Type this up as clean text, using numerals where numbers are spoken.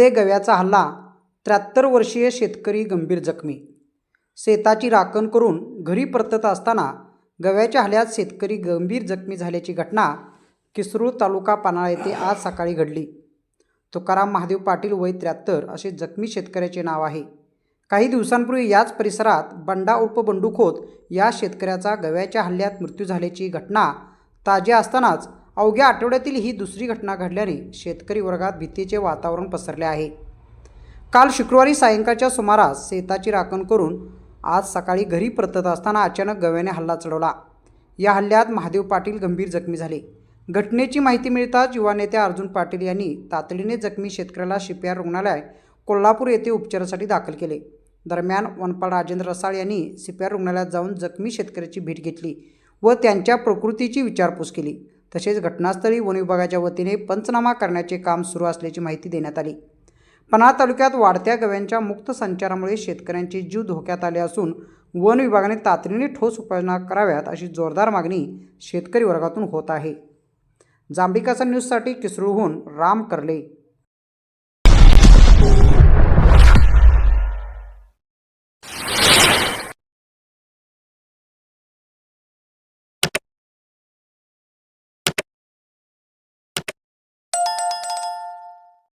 गव्याचा हल्ला, 73 वर्षीय शेतकरी गंभीर जखमी. शेताची राखण करून घरी परतत असताना गव्याच्या हल्ल्यात शेतकरी गंभीर जखमी झाल्याची घटना किसरूळ तालुका पन्हाळा येथे आज सकाळी घडली. तुकाराम महादेव पाटील वय 73 असे जखमी शेतकऱ्याचे नाव आहे. काही दिवसांपूर्वी याच परिसरात बंडा उर्फ बंडू खोत या शेतकऱ्याचा गव्याच्या हल्ल्यात मृत्यू झाल्याची घटना ताजी असतानाच अवघ्या आठवड्यातील ही दुसरी घटना घडल्याने शेतकरी वर्गात भीतीचे वातावरण पसरले आहे. काल शुक्रवारी सायंकाळच्या सुमारास शेताची राखण करून आज सकाळी घरी परतत असताना अचानक गव्याने हल्ला चढवला. या हल्ल्यात महादेव पाटील गंभीर जखमी झाले. घटनेची माहिती मिळताच युवा नेते अर्जुन पाटील यांनी तातडीने जखमी शेतकऱ्याला CPR रुग्णालय कोल्हापूर येथे उपचारासाठी दाखल केले. दरम्यान वनपाल राजेंद्र रसाळ यांनी CPR रुग्णालयात जाऊन जखमी शेतकऱ्याची भेट घेतली व त्यांच्या प्रकृतीची विचारपूस केली. तसेच घटनास्थळी वन विभागाच्या वतीने पंचनामा करण्याचे काम सुरू असल्याची माहिती देण्यात आली. पन्हाळा तालुक्यात वाढत्या गव्यांच्या मुक्त संचारामुळे शेतकऱ्यांचे जीव धोक्यात आले असून वन विभागाने तातडीने ठोस उपाययोजना कराव्यात अशी जोरदार मागणी शेतकरी वर्गातून होत आहे. जांभिकासा न्यूजसाठी किसरूळहून राम करले.